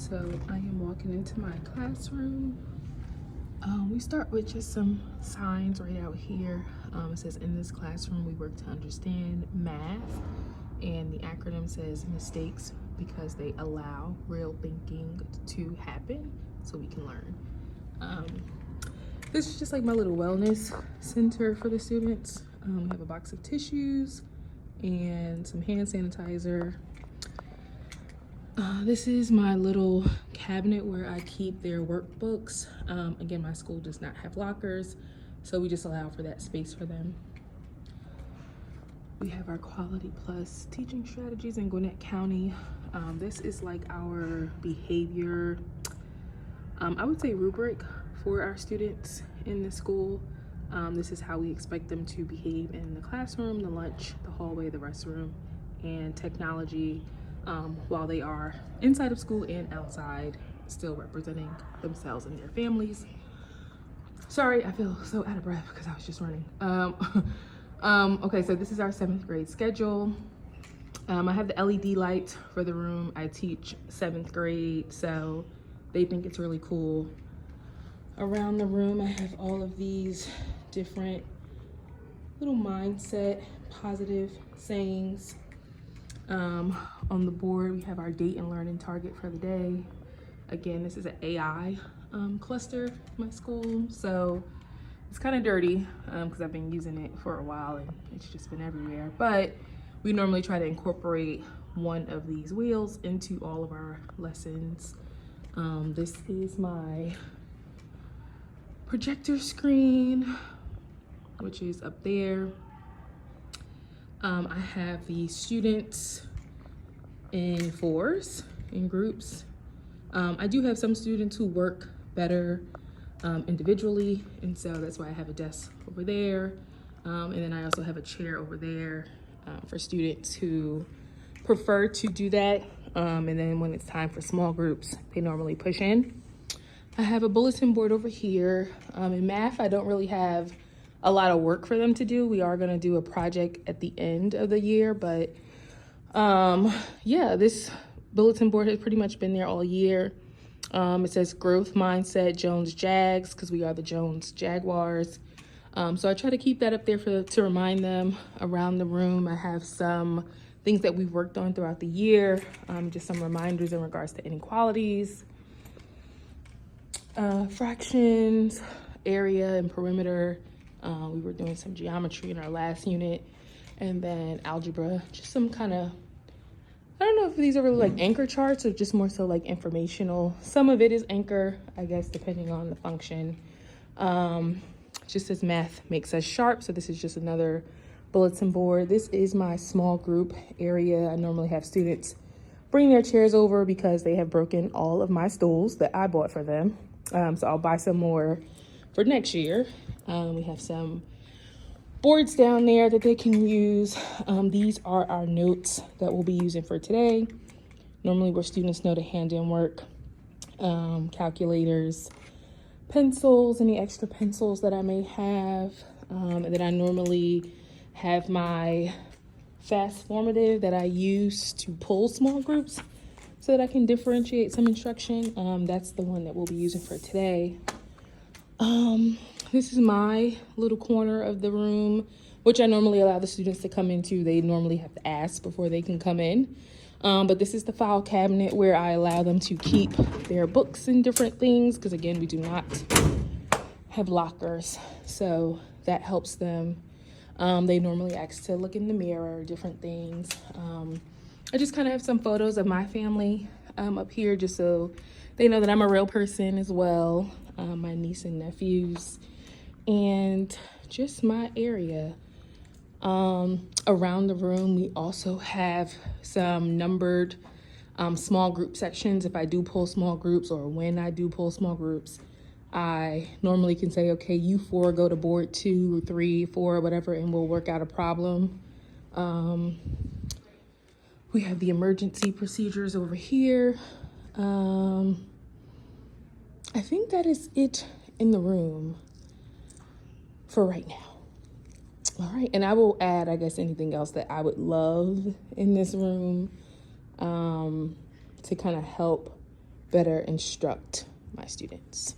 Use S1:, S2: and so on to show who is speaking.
S1: So I am walking into my classroom. We start with just some signs right out here. It says, in this classroom, we work to understand math. And the acronym says mistakes because they allow real thinking to happen so we can learn. This is just like my little wellness center for the students. We have a box of tissues and some hand sanitizer. This is my little cabinet where I keep their workbooks. Again, my school does not have lockers, so we just allow for that space for them. We have our Quality Plus teaching strategies in Gwinnett County. This is like our behavior, I would say rubric for our students in the school. This is how we expect them to behave in the classroom, the lunch, the hallway, the restroom, and technology while they are inside of school and outside, still representing themselves and their families. Sorry, I feel so out of breath because I was just running. Okay, so this is our 7th grade schedule. I have the LED light for the room. I teach 7th grade, so they think it's really cool. Around the room, I have all of these different little mindset, positive sayings. On the board, we have our date and learning target for the day. Again, this is an AI cluster in my school, so it's kind of dirty because I've been using it for a while and it's just been everywhere. But we normally try to incorporate one of these wheels into all of our lessons. This is my projector screen, which is up there. I have the students in fours, in groups. I do have some students who work better individually, and so that's why I have a desk over there. And then I also have a chair over there for students who prefer to do that. And then when it's time for small groups, they normally push in. I have a bulletin board over here. In math, I don't really have a lot of work for them to do. We are gonna do a project at the end of the year, but yeah, this bulletin board has pretty much been there all year. It says growth mindset, Jones Jags, because we are the Jones Jaguars. So I try to keep that up there to remind them. Around the room, I have some things that we've worked on throughout the year, just some reminders in regards to inequalities, fractions, area and perimeter. We were doing some geometry in our last unit, and then algebra, just some kind of, I don't know if these are really like anchor charts or just more so like informational. Some of it is anchor, I guess, depending on the function. Just as math makes us sharp. So this is just another bulletin board. This is my small group area. I normally have students bring their chairs over because they have broken all of my stools that I bought for them. So I'll buy some more for next year. We have some boards down there that they can use. These are our notes that we'll be using for today. Normally where students know to hand in work, calculators, pencils, any extra pencils that I may have. And then I normally have my fast formative that I use to pull small groups so that I can differentiate some instruction. That's the one that we'll be using for today. This is my little corner of the room, which I normally allow the students to come into. They normally have to ask before they can come in. But this is the file cabinet where I allow them to keep their books and different things, because again, we do not have lockers, so that helps them. They normally ask to look in the mirror, different things. I just kind of have some photos of my family up here just so they know that I'm a real person as well. My niece and nephews, and just my area. Around the room, we also have some numbered small group sections. If I do pull small groups, or when I do pull small groups, I normally can say, okay, you 4 go to board 2 or 3, 4, whatever, and we'll work out a problem. We have the emergency procedures over here. I think that is it in the room for right now. All right, and I will add, I guess, anything else that I would love in this room to kind of help better instruct my students.